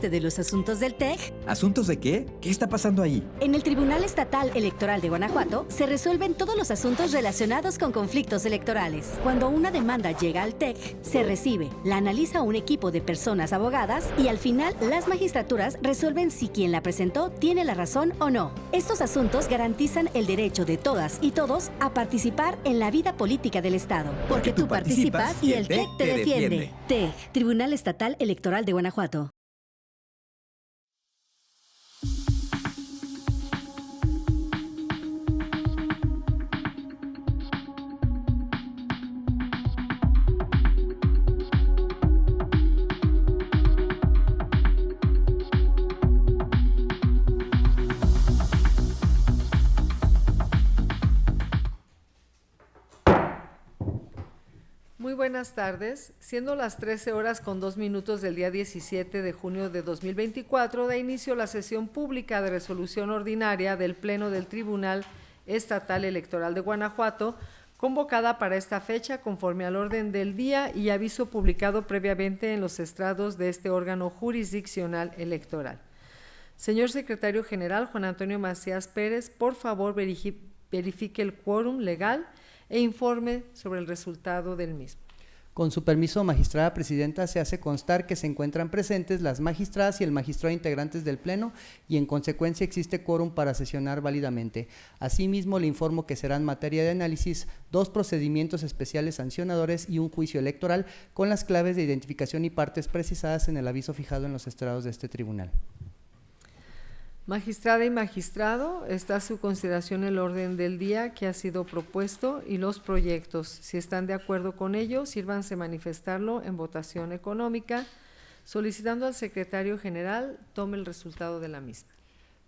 parte de los asuntos del TEG? ¿Asuntos de qué? ¿Qué está pasando ahí? En el Tribunal Estatal Electoral de Guanajuato se resuelven todos los asuntos relacionados con conflictos electorales. Cuando una demanda llega al TEG, se recibe, la analiza un equipo de personas abogadas y al final las magistraturas resuelven si quien la presentó tiene la razón o no. Estos asuntos garantizan el derecho de todas y todos a participar en la vida política del Estado. Porque tú participas y el TEG te defiende. TEG, Tribunal Estatal Electoral de Guanajuato. Muy buenas tardes, siendo las 13:02 del día 17 de junio de 2024, da inicio la sesión pública de resolución ordinaria del Pleno del Tribunal Estatal Electoral de Guanajuato, convocada para esta fecha conforme al orden del día y aviso publicado previamente en los estrados de este órgano jurisdiccional electoral. Señor Secretario General Juan Antonio Macías Pérez, por favor verifique el quórum legal e informe sobre el resultado del mismo. Con su permiso, magistrada presidenta, se hace constar que se encuentran presentes las magistradas y el magistrado integrantes del Pleno y en consecuencia existe quórum para sesionar válidamente. Asimismo, le informo que serán materia de análisis 2 procedimientos especiales sancionadores y un juicio electoral con las claves de identificación y partes precisadas en el aviso fijado en los estrados de este tribunal. Magistrada y magistrado, está a su consideración el orden del día que ha sido propuesto y los proyectos. Si están de acuerdo con ello, sírvanse manifestarlo en votación económica, solicitando al secretario general tome el resultado de la misma.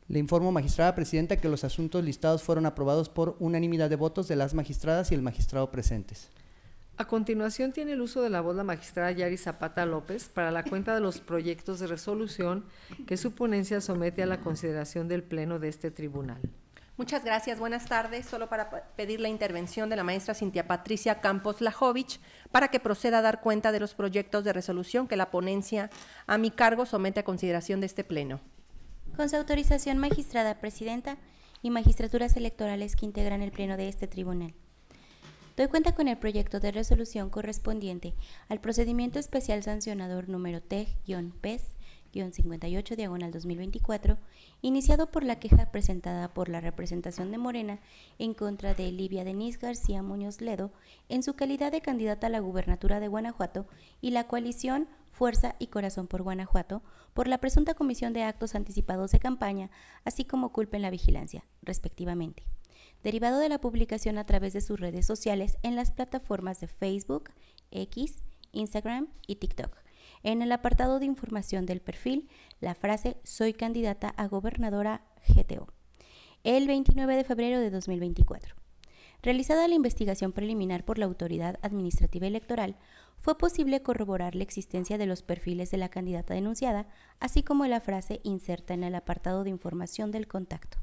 Le informo, magistrada presidenta, que los asuntos listados fueron aprobados por unanimidad de votos de las magistradas y el magistrado presentes. A continuación tiene el uso de la voz la magistrada Yari Zapata López para la cuenta de los proyectos de resolución que su ponencia somete a la consideración del Pleno de este tribunal. Muchas gracias, buenas tardes. Solo para pedir la intervención de la maestra Cintia Patricia Campos Lajovich para que proceda a dar cuenta de los proyectos de resolución que la ponencia a mi cargo somete a consideración de este Pleno. Con su autorización, magistrada presidenta y magistraturas electorales que integran el Pleno de este tribunal. Doy cuenta con el proyecto de resolución correspondiente al procedimiento especial sancionador número TEG-PES-58/2024, iniciado por la queja presentada por la representación de Morena en contra de Livia Denise García Muñoz Ledo en su calidad de candidata a la gubernatura de Guanajuato y la coalición Fuerza y Corazón por Guanajuato por la presunta comisión de actos anticipados de campaña, así como culpa en la vigilancia, respectivamente, derivado de la publicación a través de sus redes sociales en las plataformas de Facebook, X, Instagram y TikTok. En el apartado de información del perfil, la frase «Soy candidata a gobernadora GTO», el 29 de febrero de 2024. Realizada la investigación preliminar por la Autoridad Administrativa Electoral, fue posible corroborar la existencia de los perfiles de la candidata denunciada, así como la frase inserta en el apartado de información del contacto.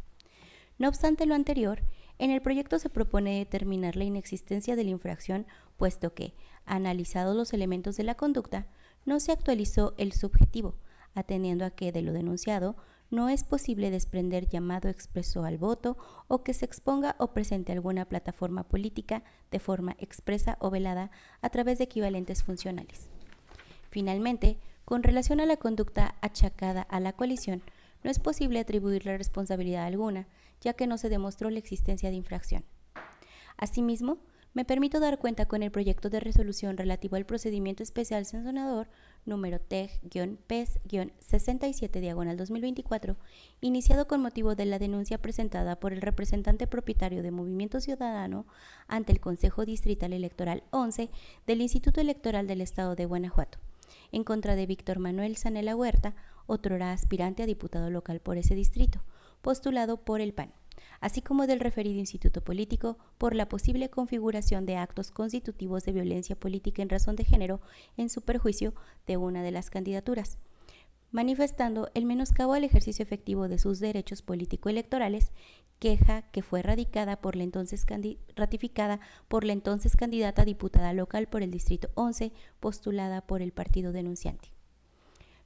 No obstante lo anterior, en el proyecto se propone determinar la inexistencia de la infracción, puesto que, analizados los elementos de la conducta, no se actualizó el subjetivo, atendiendo a que de lo denunciado no es posible desprender llamado expreso al voto o que se exponga o presente alguna plataforma política de forma expresa o velada a través de equivalentes funcionales. Finalmente, con relación a la conducta achacada a la coalición, no es posible atribuirle responsabilidad alguna, ya que no se demostró la existencia de infracción. Asimismo, me permito dar cuenta con el proyecto de resolución relativo al procedimiento especial sancionador número TEG-PES-67/2024, iniciado con motivo de la denuncia presentada por el representante propietario de Movimiento Ciudadano ante el Consejo Distrital Electoral 11 del Instituto Electoral del Estado de Guanajuato, en contra de Víctor Manuel Zanella Huerta, otrora aspirante a diputado local por ese distrito, postulado por el PAN, así como del referido instituto político por la posible configuración de actos constitutivos de violencia política en razón de género en su perjuicio de una de las candidaturas, manifestando el menoscabo al ejercicio efectivo de sus derechos político-electorales, queja que fue ratificada por la entonces candidata a diputada local por el distrito 11, postulada por el partido denunciante.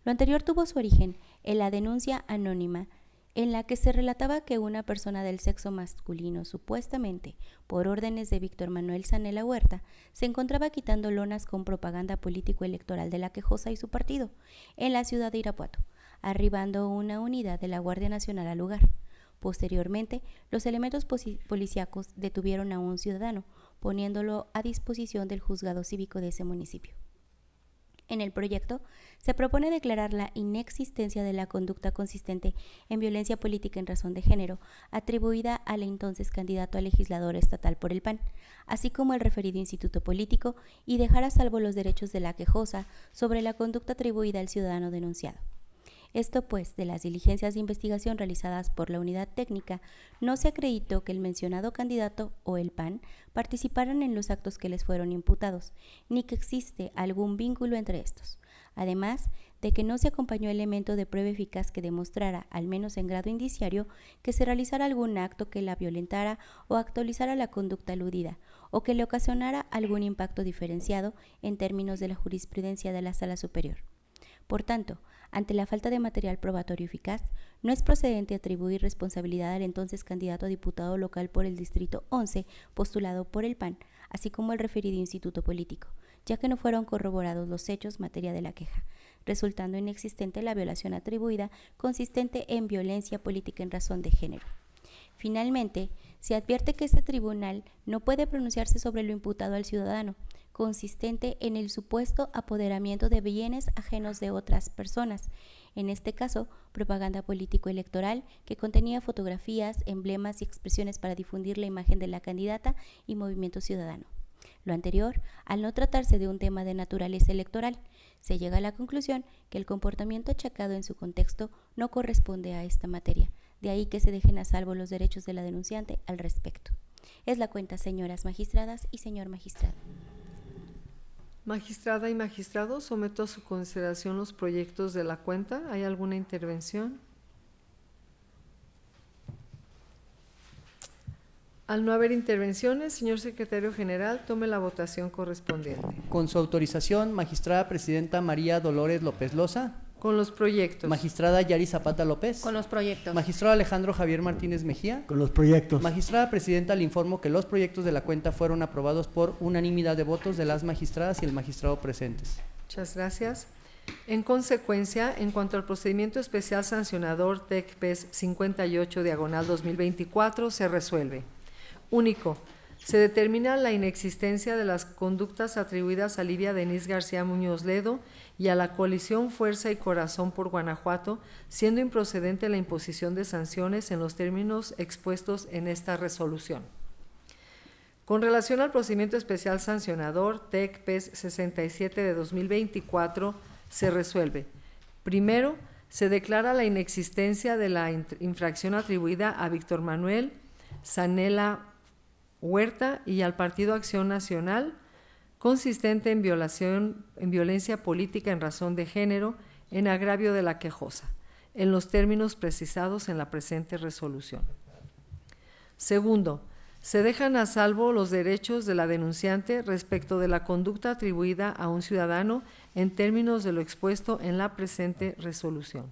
Lo anterior tuvo su origen en la denuncia anónima en la que se relataba que una persona del sexo masculino, supuestamente por órdenes de Víctor Manuel Zanella Huerta, se encontraba quitando lonas con propaganda político-electoral de La Quejosa y su partido en la ciudad de Irapuato, arribando una unidad de la Guardia Nacional al lugar. Posteriormente, los elementos policíacos detuvieron a un ciudadano, poniéndolo a disposición del juzgado cívico de ese municipio. En el proyecto se propone declarar la inexistencia de la conducta consistente en violencia política en razón de género atribuida al entonces candidato a legislador estatal por el PAN, así como el referido instituto político, y dejar a salvo los derechos de La Quejosa sobre la conducta atribuida al ciudadano denunciado. Esto pues, de las diligencias de investigación realizadas por la unidad técnica, no se acreditó que el mencionado candidato o el PAN participaran en los actos que les fueron imputados, ni que existe algún vínculo entre estos. Además de que no se acompañó elemento de prueba eficaz que demostrara, al menos en grado indiciario, que se realizara algún acto que la violentara o actualizara la conducta aludida, o que le ocasionara algún impacto diferenciado en términos de la jurisprudencia de la Sala Superior. Por tanto, ante la falta de material probatorio eficaz, no es procedente atribuir responsabilidad al entonces candidato a diputado local por el Distrito 11, postulado por el PAN, así como el referido instituto político, ya que no fueron corroborados los hechos materia de la queja, resultando inexistente la violación atribuida consistente en violencia política en razón de género. Finalmente, se advierte que este tribunal no puede pronunciarse sobre lo imputado al ciudadano, consistente en el supuesto apoderamiento de bienes ajenos de otras personas, en este caso, propaganda político-electoral que contenía fotografías, emblemas y expresiones para difundir la imagen de la candidata y movimiento ciudadano. Lo anterior, al no tratarse de un tema de naturaleza electoral, se llega a la conclusión que el comportamiento achacado en su contexto no corresponde a esta materia, de ahí que se dejen a salvo los derechos de la denunciante al respecto. Es la cuenta, señoras magistradas y señor magistrado. Magistrada y magistrado, someto a su consideración los proyectos de la cuenta. ¿Hay alguna intervención? Al no haber intervenciones, señor secretario general, tome la votación correspondiente. Con su autorización, magistrada presidenta María Dolores López Loza. Con los proyectos. Magistrada Yari Zapata López. Con los proyectos. Magistrado Alejandro Javier Martínez Mejía. Con los proyectos. Magistrada presidenta, le informo que los proyectos de la cuenta fueron aprobados por unanimidad de votos de las magistradas y el magistrado presentes. Muchas gracias. En consecuencia, en cuanto al procedimiento especial sancionador TEC-PES 58/2024, se resuelve. Único. Se determina la inexistencia de las conductas atribuidas a Livia Denise García Muñoz Ledo y a la coalición Fuerza y Corazón por Guanajuato, siendo improcedente la imposición de sanciones en los términos expuestos en esta resolución. Con relación al procedimiento especial sancionador TEC-PES 67/2024, se resuelve. Primero, se declara la inexistencia de la infracción atribuida a Víctor Manuel Zanella Huerta y al Partido Acción Nacional, consistente en violencia política en razón de género, en agravio de La Quejosa, en los términos precisados en la presente resolución. Segundo, se dejan a salvo los derechos de la denunciante respecto de la conducta atribuida a un ciudadano en términos de lo expuesto en la presente resolución.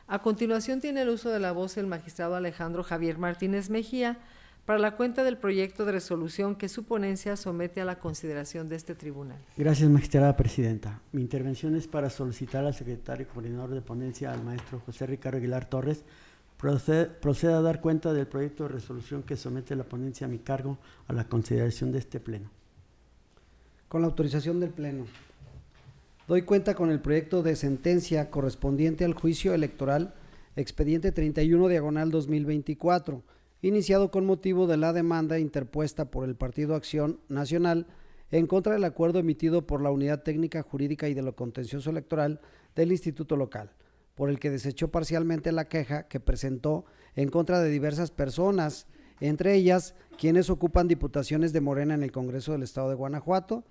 A continuación tiene el uso de la voz el magistrado Alejandro Javier Martínez Mejía, para la cuenta del proyecto de resolución que su ponencia somete a la consideración de este tribunal. Gracias, magistrada presidenta. Mi intervención es para solicitar al secretario coordinador de ponencia, al maestro José Ricardo Aguilar Torres, proceda a dar cuenta del proyecto de resolución que somete la ponencia a mi cargo a la consideración de este pleno. Con la autorización del pleno, doy cuenta con el proyecto de sentencia correspondiente al juicio electoral expediente 31/2024, iniciado con motivo de la demanda interpuesta por el Partido Acción Nacional en contra del acuerdo emitido por la Unidad Técnica Jurídica y de lo Contencioso Electoral del Instituto Local, por el que desechó parcialmente la queja que presentó en contra de diversas personas, entre ellas quienes ocupan diputaciones de Morena en el Congreso del Estado de Guanajuato,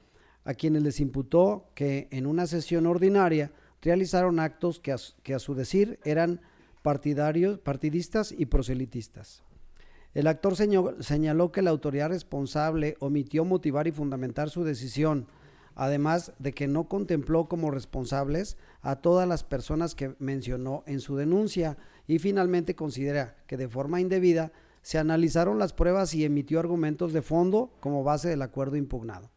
a quienes les imputó que en una sesión ordinaria realizaron actos que a su decir eran partidistas y proselitistas. El actor señaló que la autoridad responsable omitió motivar y fundamentar su decisión, además de que no contempló como responsables a todas las personas que mencionó en su denuncia y finalmente considera que de forma indebida se analizaron las pruebas y emitió argumentos de fondo como base del acuerdo impugnado.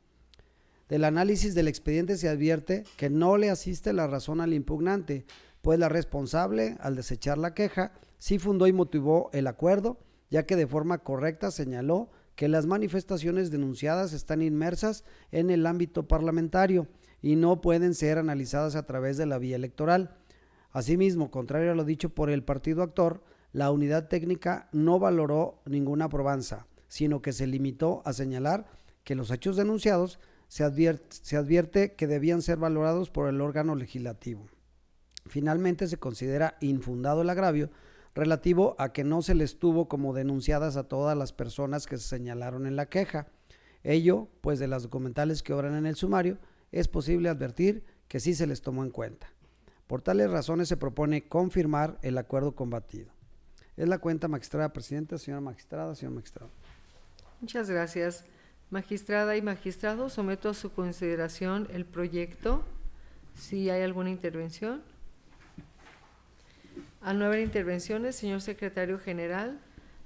Del análisis del expediente se advierte que no le asiste la razón al impugnante, pues la responsable, al desechar la queja, sí fundó y motivó el acuerdo, ya que de forma correcta señaló que las manifestaciones denunciadas están inmersas en el ámbito parlamentario y no pueden ser analizadas a través de la vía electoral. Asimismo, contrario a lo dicho por el partido actor, la unidad técnica no valoró ninguna probanza, sino que se limitó a señalar que los hechos denunciados se advierte que debían ser valorados por el órgano legislativo. Finalmente, se considera infundado el agravio relativo a que no se les tuvo como denunciadas a todas las personas que se señalaron en la queja. Ello, pues de las documentales que obran en el sumario, es posible advertir que sí se les tomó en cuenta. Por tales razones se propone confirmar el acuerdo combatido. Es la cuenta, magistrada presidenta, señor magistrado. Muchas gracias. Magistrada y magistrado, someto a su consideración el proyecto. Si hay alguna intervención. Al no haber intervenciones, señor secretario general,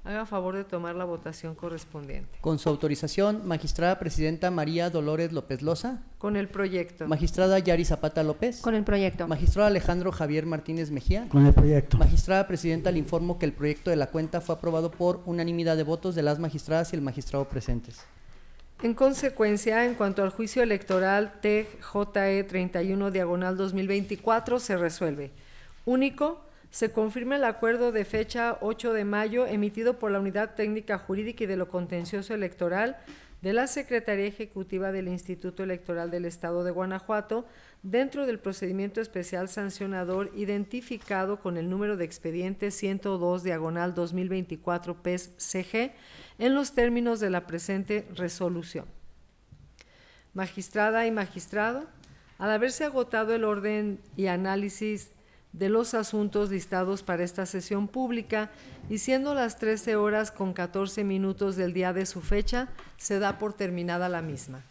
haga favor de tomar la votación correspondiente. Con su autorización, magistrada presidenta María Dolores López Loza. Con el proyecto. Magistrada Yari Zapata López. Con el proyecto. Magistrado Alejandro Javier Martínez Mejía. Con el proyecto. Magistrada presidenta, le informo que el proyecto de la cuenta fue aprobado por unanimidad de votos de las magistradas y el magistrado presentes. En consecuencia, en cuanto al juicio electoral TEG-JE 31/2024, se resuelve. Único, se confirma el acuerdo de fecha 8 de mayo emitido por la Unidad Técnica Jurídica y de lo Contencioso Electoral de la Secretaría Ejecutiva del Instituto Electoral del Estado de Guanajuato dentro del procedimiento especial sancionador identificado con el número de expediente 102/2024 PES-CG en los términos de la presente resolución. Magistrada y magistrado, al haberse agotado el orden y análisis de los asuntos listados para esta sesión pública y siendo las 13:14 del día de su fecha, se da por terminada la misma.